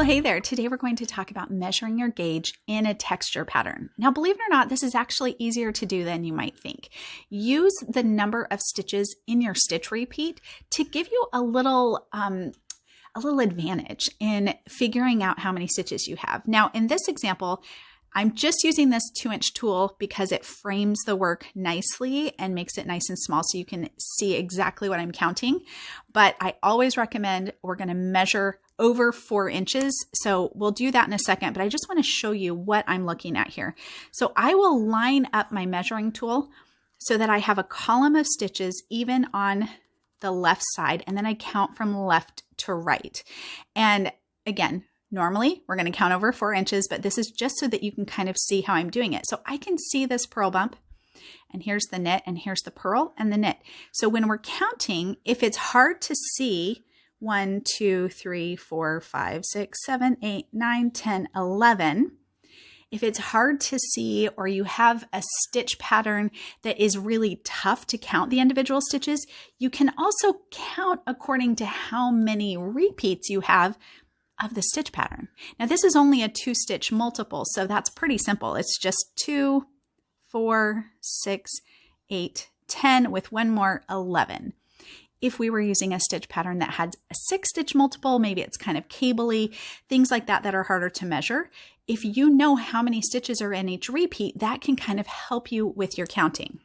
hey there, today we're going to talk about measuring your gauge in a texture pattern. Now, believe it or not, this is actually easier to do than you might think. Use the number of stitches in your stitch repeat to give you a little advantage in figuring out how many stitches you have. Now, in this example, I'm just using this 2-inch tool because it frames the work nicely and makes it nice and small so you can see exactly what I'm counting. But I always recommend we're going to measure over 4 inches. So we'll do that in a second, but I just want to show you what I'm looking at here. So I will line up my measuring tool so that I have a column of stitches even on the left side, and then I count from left to right. And again, normally we're going to count over 4 inches, but this is just so that you can kind of see how I'm doing it. So I can see this purl bump, and here's the knit, and here's the purl and the knit. So when we're counting, if it's hard to see 1, 2, 3, 4, 5, 6, 7, 8, 9, 10, 11, if it's hard to see or you have a stitch pattern that is really tough to count the individual stitches, you can also count according to how many repeats you have of the stitch pattern. Now this is only a 2-stitch multiple, so that's pretty simple. It's just 2, 4, 6, 8, 10 with one more, 11. If we were using a stitch pattern that had a 6-stitch multiple, maybe it's kind of cable-y, things like that that are harder to measure. If you know how many stitches are in each repeat, that can kind of help you with your counting.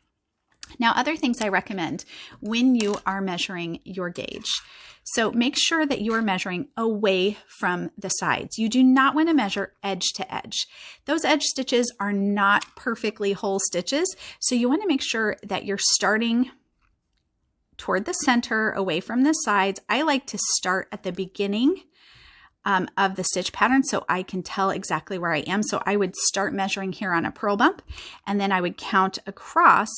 Now, other things I recommend when you are measuring your gauge. So make sure that you are measuring away from the sides. You do not want to measure edge to edge. Those edge stitches are not perfectly whole stitches, so you want to make sure that you're starting toward the center, away from the sides. I like to start at the beginning of the stitch pattern so I can tell exactly where I am. So I would start measuring here on a purl bump, and then I would count across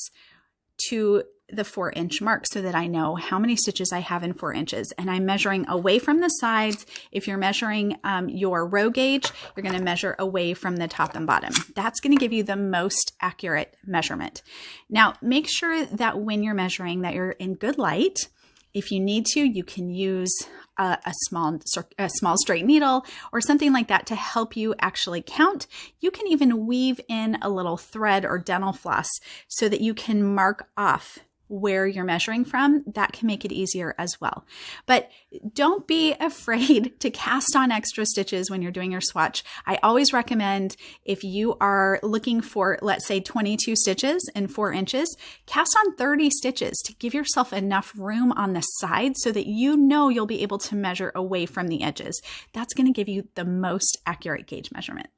to the 4-inch mark so that I know how many stitches I have in 4 inches. And I'm measuring away from the sides. If you're measuring your row gauge, you're going to measure away from the top and bottom. That's going to give you the most accurate measurement. Now, make sure that when you're measuring that you're in good light. If you need to, you can use a small straight needle or something like that to help you actually count. You can even weave in a little thread or dental floss so that you can mark off where you're measuring from. That can make it easier as well. But don't be afraid to cast on extra stitches when you're doing your swatch. I always recommend if you are looking for, let's say 22 stitches in 4 inches, cast on 30 stitches to give yourself enough room on the side so that you know you'll be able to measure away from the edges. That's going to give you the most accurate gauge measurement.